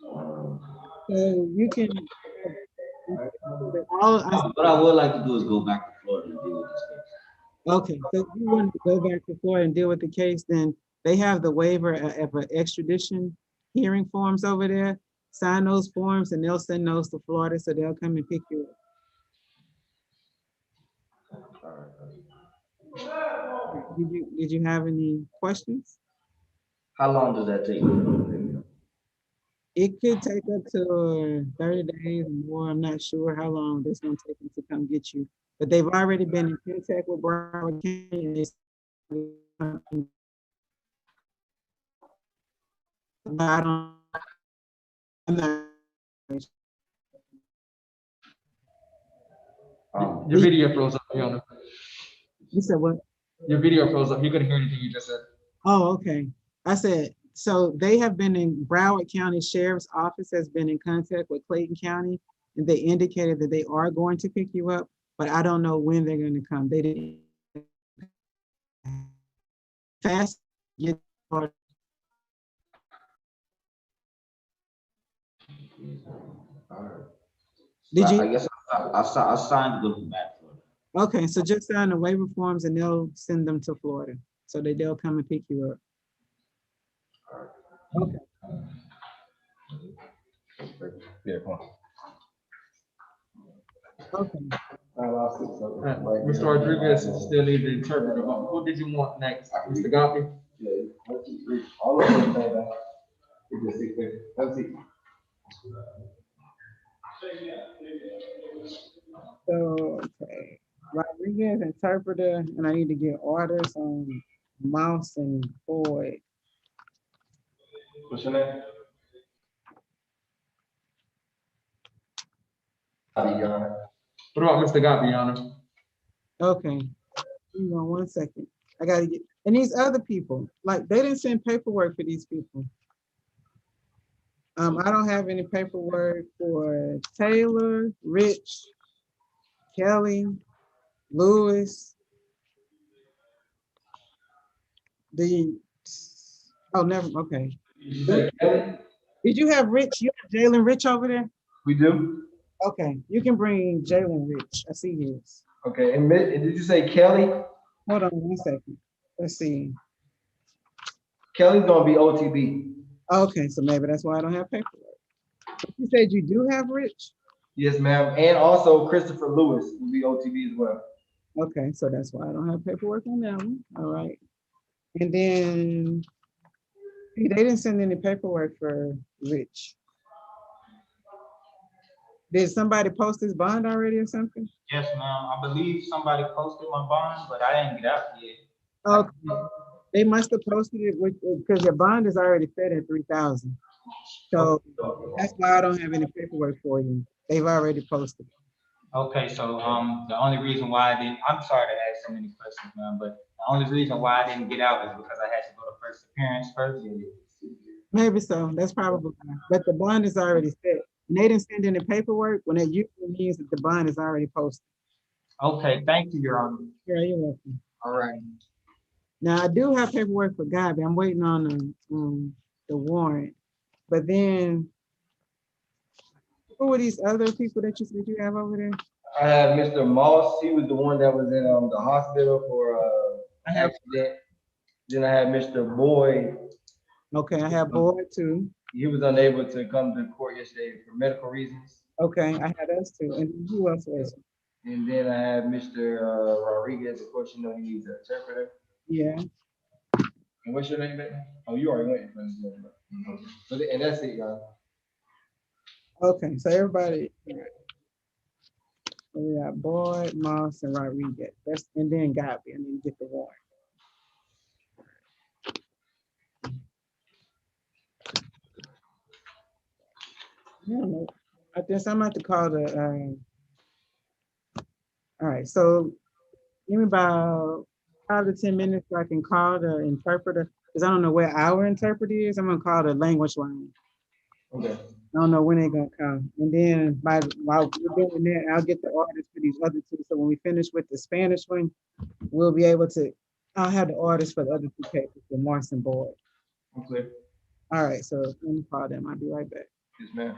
So you can, What I would like to do is go back to Florida and deal with this case. okay, so if you want to go back to Florida and deal with the case, then they have the waiver of an extradition hearing forms over there. Sign those forms and they'll send those to Florida, so they'll come and pick you up. Did you have any questions? How long does that take? It could take up to 30 days or more. I'm not sure how long it's gonna take them to come get you. But they've already been in contact with Broward County. I'm not. Your video froze up, Your Honor. You said what? Your video froze up. You couldn't hear anything you just said. Oh, okay. I said, so they have been in Broward County Sheriff's Office has been in contact with Clayton County, and they indicated that they are going to pick you up, but I don't know when they're going to come. They didn't fast get started. Did you? I guess I signed to go back to Florida. Okay, so just sign the waiver forms and they'll send them to Florida. So they'll come and pick you up. Okay. Yeah, come on. Okay. I lost it, so. right Mr. there. Rodriguez still needs the interpreter. Who did you want next? Mr. Gopi? Yeah, 1, 2, 3. All of them say that. It just sit there. Let's see. So, okay, Rodriguez interpreter, and I need to get orders on Mouse and Boyd. What's your name? Your Honor. What about Mr. Gopi, Your Honor? Okay, hang on 1 second. I gotta get, and these other people, like, they didn't send paperwork for these people. I don't have any paperwork for Taylor, Rich, Kelly, Lewis. Oh, never, okay. Did you have Rich, you have Jalen Rich over there? We do? Okay, you can bring Jalen Rich, I see his. Okay, and did you say Kelly? Hold on 1 second, let's see. Kelly's gonna be OTB. Okay, so maybe that's why I don't have paperwork. You said you do have Rich? Yes, ma'am. And also Christopher Lewis will be OTB as well. Okay, so that's why I don't have paperwork on that one, all right. And then, see, they didn't send any paperwork for Rich. Did somebody post his bond already or something? Yes, ma'am. I believe somebody posted my bond, but I didn't get out yet. Okay, they must have posted it because your bond is already set at 3,000. So that's why I don't have any paperwork for you. They've already posted. Okay, so the only reason why I didn't, I'm sorry to ask so many questions, ma'am, but the only reason why I didn't get out is because I had to go to first appearance first. Maybe so, that's probably why. But the bond is already set. And they didn't send any paperwork when it usually means that the bond is already posted. Okay, thank you, Your Honor. Yeah, you're welcome. All right. Now I do have paperwork for Gabi. I'm waiting on the warrant. But then, who are these other people that you said you have over there? I have Mr. Moss. He was the one that was in the hospital for accident. Then I have Mr. Boyd. Okay, I have Boyd too. He was unable to come to court yesterday for medical reasons. Okay, I had us too. And who else was it? And then I have Mr. Rodriguez. Of course, you know he needs an interpreter. Yeah. And what's your name, baby? Oh, you already went in front of him. So, and that's it, y'all. Okay, so everybody, all right. So we got Boyd, Moss, and Rodriguez. That's, and then Gabi. I need to get the warrant. Yeah, no, I guess I'm about to call the, all right, so give me about 5 to 10 minutes so I can call the interpreter, because I don't know where our interpreter is. I'm gonna call the language line. Okay. I don't know when they're gonna come. And then while we're doing that, I'll get the orders for these other two. So when we finish with the Spanish one, we'll be able to, I'll have the orders for the other two cases, the Morse and Boyd. Okay. All right, so let me call them. I'll be right back. Yes, ma'am.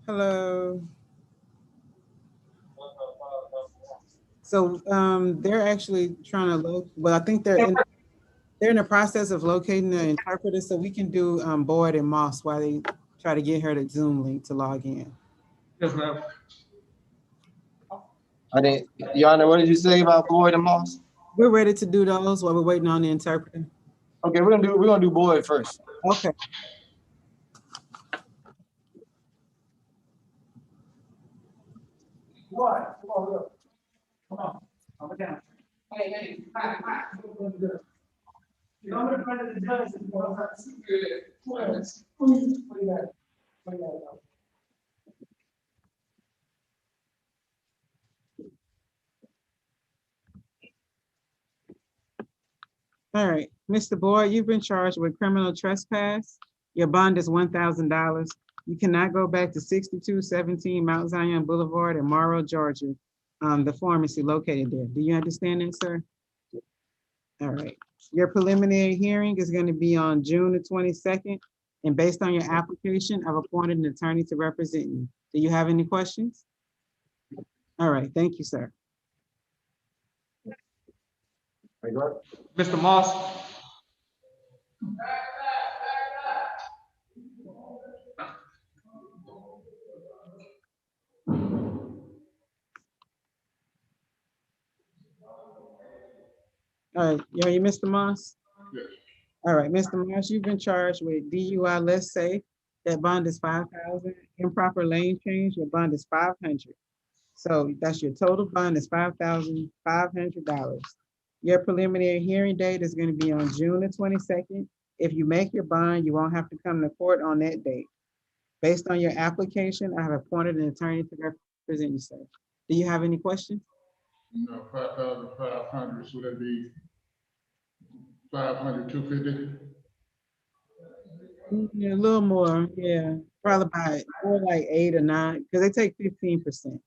Hello. So they're actually trying to look, well, I think they're in the process of locating the interpreter, so we can do Boyd and Moss while they try to get her the Zoom link to log in. Yes, ma'am. Your Honor, what did you say about Boyd and Moss? We're ready to do those while we're waiting on the interpreter. Okay, we're gonna do Boyd first. Okay. What? Come on, look. Come on. I'm down. Hey, hi. You know, I'm gonna find the judge. All right, Mr. Boyd, you've been charged with criminal trespass. Your bond is $1,000. You cannot go back to 6217 Mount Zion Boulevard in Morrow, Georgia. The pharmacy located there. Do you understand that, sir? All right. Your preliminary hearing is going to be on June the 22nd. And based on your application, I've appointed an attorney to represent you. Do you have any questions? All right, thank you, sir. Mr. Moss. All right, you ready, Mr. Moss? Yes. All right, Mr. Moss, you've been charged with DUI, let's say, that bond is 5,000, improper lane change, your bond is 500. So that's your total bond is $5,500. Your preliminary hearing date is gonna be on June the 22nd. If you make your bond, you won't have to come to court on that date. Based on your application, I have appointed an attorney to represent you, sir. Do you have any questions? No, 5,500, so that'd be 500, 250. Yeah, a little more, yeah, probably about more like 8 or 9, because they take 15%.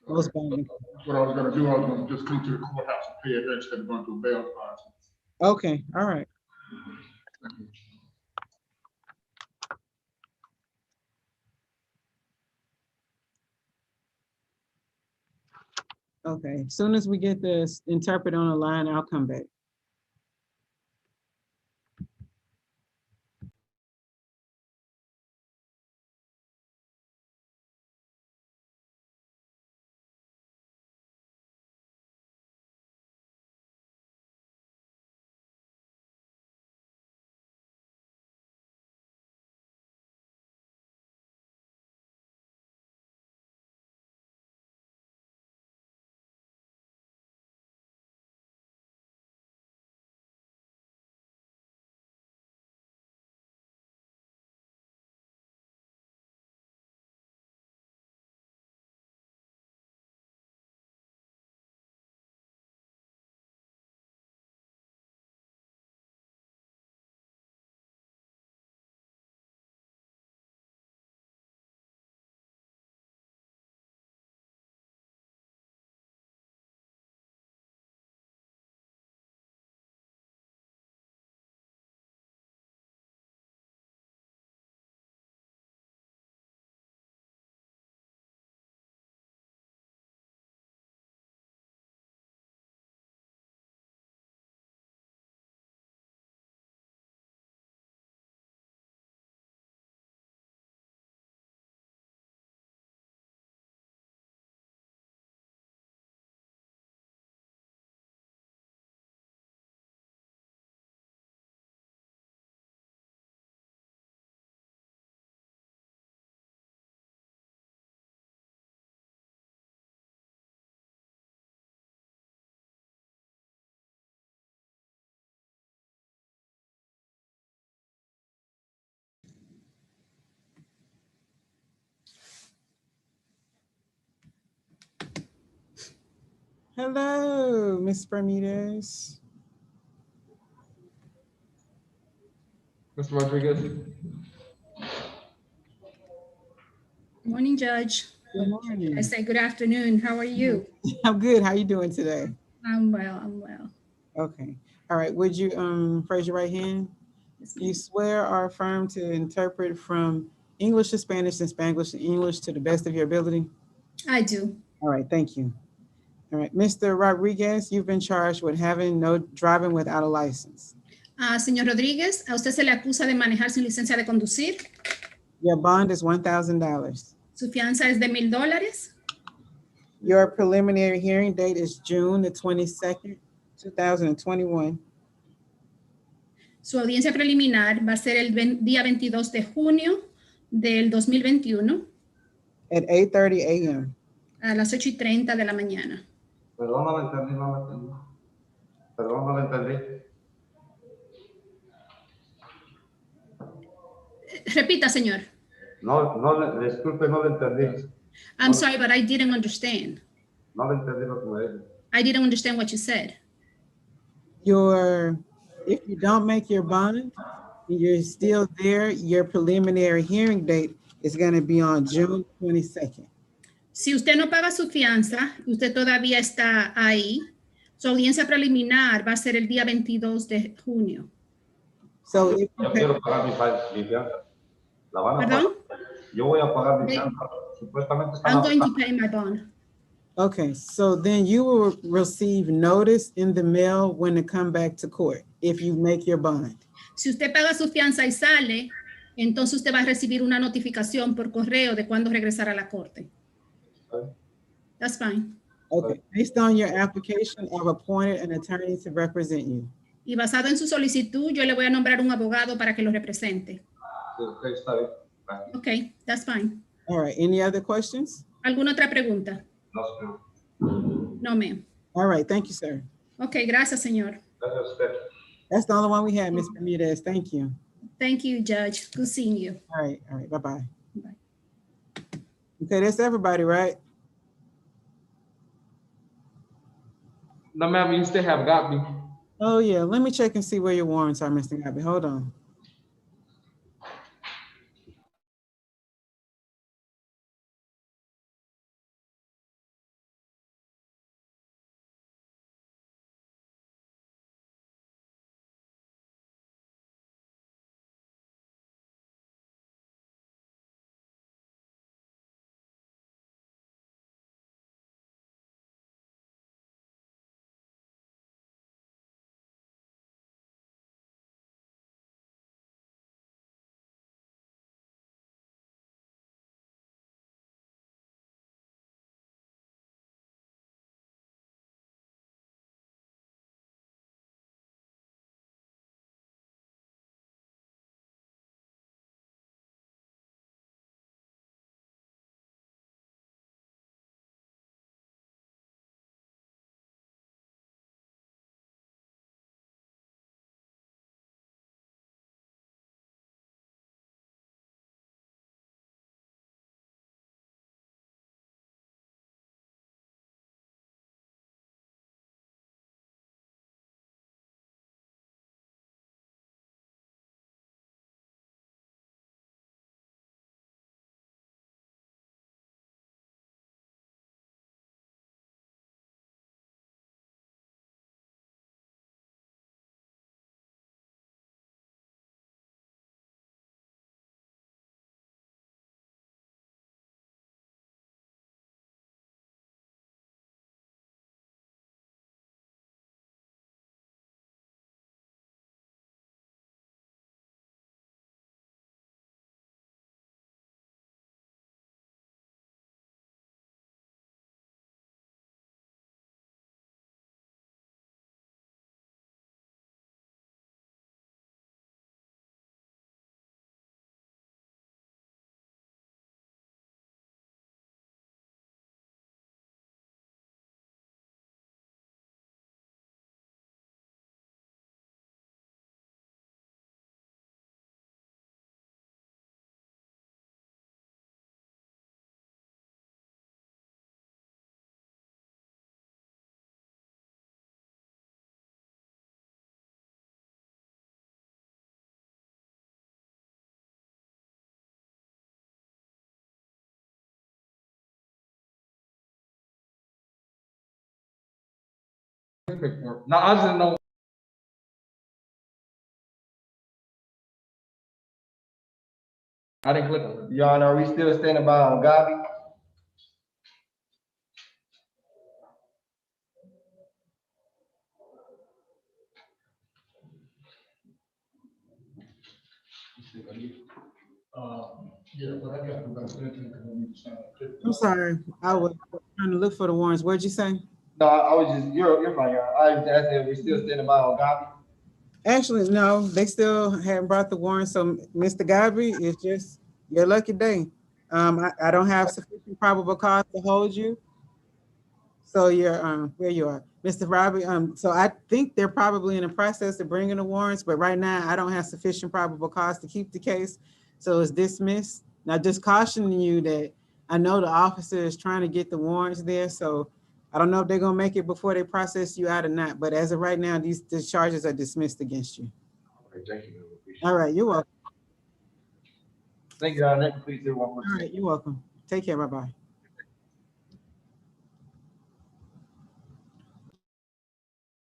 Most bonding. What I was gonna do, I was gonna just come to the courthouse and pay it there instead of going to a bail process. Okay, all right. Okay, as soon as we get this interpreter on the line, I'll come back. Hello, Ms. Bermudez. Mr. Rodriguez. Morning, Judge. Good morning. I say good afternoon. How are you? I'm good. How you doing today? I'm well. I'm well. Okay. All right. Would you raise your right hand? Yes, You swear or affirm to interpret from English to Spanish and Spanish to English to the best of your ability? I do. All right, thank you. All right, Mr. Rodriguez, you've been charged with driving without a license. Señor Rodríguez, a usted se le acusa de manejar sin licencia de conducir. Your bond is $1,000. Su fianza es de $1,000. Your preliminary hearing date is June the 22nd, 2021. Su audiencia preliminar va a ser el día 22 de junio del 2021 at 8:30 a.m. a las 8:30 de la mañana. Perdón, no lo entendí, no lo entendí. Perdón, no lo entendí. Repita, señor. No, disculpe, no lo entendí. I'm sorry, but I didn't understand. No lo entendí lo que me dijo. I didn't understand what you said. If you don't make your bond, and you're still there, your preliminary hearing date is going to be on June 22nd. Si usted no paga su fianza y usted todavía está ahí, su audiencia preliminar va a ser el día 22 de junio. So if Yo quiero pagar mi fianza. ¿La van a pagar? ¿Perdón? Yo voy a pagar mi fianza. Supuestamente están I'm going to pay my bond. Okay, so then you will receive notice in the mail when to come back to court if you make your bond. Si usted paga su fianza y sale, entonces usted va a recibir una notificación por correo de cuándo regresar a la corte. That's fine. Okay, based on your application, I've appointed an attorney to represent you. Y basado en su solicitud, yo le voy a nombrar un abogado para que lo represente. Ok, está bien. Okay, that's fine. All right, any other questions? ¿Alguna otra pregunta? No, señor. No, ma'am. All right, thank you, sir. Okay, gracias, señor. Gracias a usted. That's the only one we had, Ms. Bermudez. Thank you. Thank you, Judge. Good seeing you. All right, bye-bye. Bye. Okay, that's everybody, right? No, ma'am, you still have got me. Oh, yeah, let me check and see where your warrants are, Mr. Gabby. Hold on. No, I just know I didn't click on it. Your Honor, are we still standing by on Gabi? Yeah, but I got to go back to that thing because I need to sign it. I'm sorry, I was trying to look for the warrants. What'd you say? No, I was just, you're fine, Your Honor. I was asking if we still standing by on Gabi? Actually, no, they still haven't brought the warrant. So Mr. Godby, it's just your lucky day. I don't have sufficient probable cause to hold you. So you're, where you are, Mr. Robbie. So I think they're probably in the process of bringing the warrants, but right now I don't have sufficient probable cause to keep the case. So it's dismissed. Now just cautioning you that I know the officer is trying to get the warrants there. So I don't know if they're gonna make it before they process you out or not, but as of right now, these charges are dismissed against you. Thank you. All right, you're welcome. Thank you, Your Honor. That completes everyone. All right, you're welcome. Take care, bye-bye.